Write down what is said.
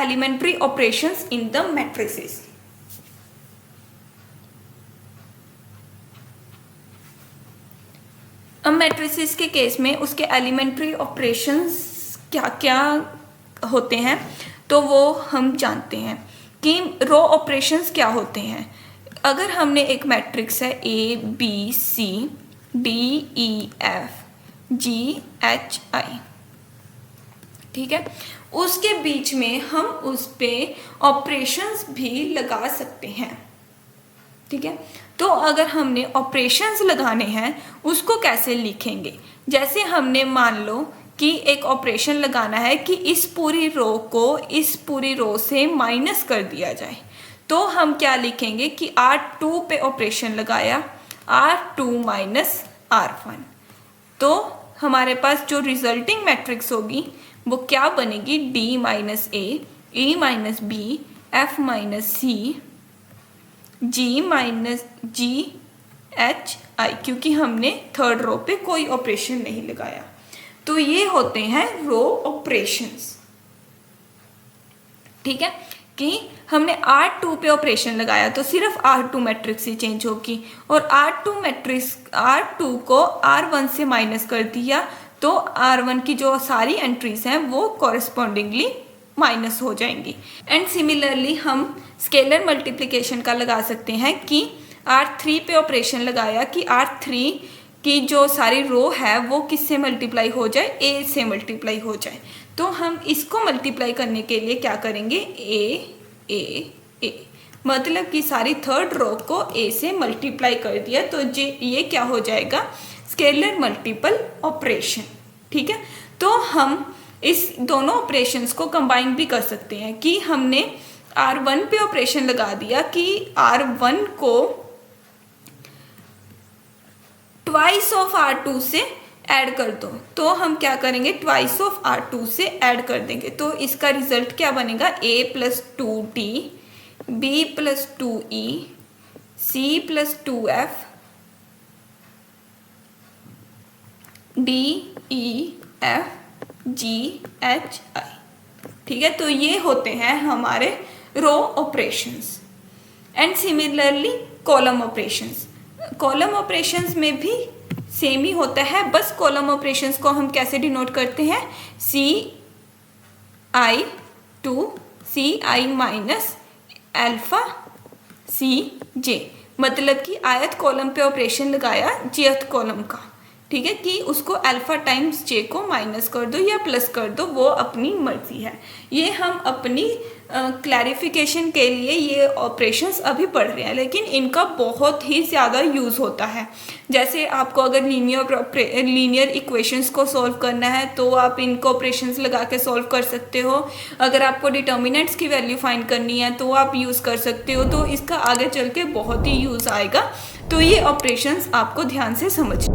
elementary operations in the matrices. अब matrices के case में उसके एलिमेंट्री ऑपरेशंस क्या क्या होते हैं तो वो हम जानते हैं कि रो ऑपरेशंस क्या होते हैं। अगर हमने एक मैट्रिक्स है A B C D E F G H I, ठीक है, उसके बीच में हम उस पे ऑपरेशंस भी लगा सकते हैं, ठीक है। तो अगर हमने ऑपरेशंस लगाने हैं उसको कैसे लिखेंगे, जैसे हमने मान लो कि एक ऑपरेशन लगाना है कि इस पूरी रो को इस पूरी रो से माइनस कर दिया जाए, तो हम क्या लिखेंगे कि R2 पे ऑपरेशन लगाया, R2 माइनस R1, तो हमारे पास जो रिजल्टिंग मैट्रिक्स होगी वो क्या बनेगी, D minus A, E minus B, F minus C, G minus G H I, क्योंकि हमने थर्ड रो पे कोई ऑपरेशन नहीं लगाया। तो ये होते हैं रो ऑपरेशंस, ठीक है, कि हमने R2 पे ऑपरेशन लगाया तो सिर्फ R2 मैट्रिक्स ही चेंज होगी, और R2 को R1 से माइनस कर दिया तो R1 की जो सारी एंट्रीज हैं वो कॉरेस्पॉन्डिंगली माइनस हो जाएंगी। एंड सिमिलरली हम स्केलर मल्टीप्लिकेशन का लगा सकते हैं कि R3 पे ऑपरेशन लगाया कि R3 की जो सारी रो है वो किससे मल्टीप्लाई हो जाए, A से मल्टीप्लाई हो जाए। तो हम इसको मल्टीप्लाई करने के लिए क्या करेंगे, A मतलब कि सारी थर्ड रो को A से मल्टीप्लाई कर दिया, तो ये क्या हो जाएगा, स्केलर मल्टीपल ऑपरेशन, ठीक है। तो हम इस दोनों ऑपरेशंस को कंबाइन भी कर सकते हैं कि हमने R1 पे ऑपरेशन लगा दिया कि R1 को ट्वाइस ऑफ R2 से ऐड कर दो, तो हम क्या करेंगे, ट्वाइस ऑफ R2 से ऐड कर देंगे, तो इसका रिजल्ट क्या बनेगा, A plus 2T, B plus 2E, C plus 2F, D E F G H I, ठीक है। तो ये होते हैं हमारे row operations. And similarly column operations, column operations में भी सेम ही होता है, बस कॉलम ऑपरेशंस को हम कैसे डिनोट करते हैं, CI to CI minus alpha CJ, मतलब कि आयत कॉलम पे ऑपरेशन लगाया jth कॉलम का, ठीक है, कि उसको अल्फा टाइम्स J को माइनस कर दो या प्लस कर दो, वो अपनी मर्जी है। ये हम अपनी क्लैरिफिकेशन के लिए ये ऑपरेशंस अभी पढ़ रहे हैं, लेकिन इनका बहुत ही ज़्यादा यूज़ होता है। जैसे आपको अगर लीनियर इक्वेशंस को सॉल्व करना है तो आप इनको ऑपरेशंस लगा के सॉल्व कर सकते हो। अगर आपको डिटर्मिनेंट्स की वैल्यू फाइंड करनी है तो आप यूज़ कर सकते हो, तो इसका आगे चल के बहुत ही यूज़ आएगा। तो ये ऑपरेशंस आपको ध्यान से समझ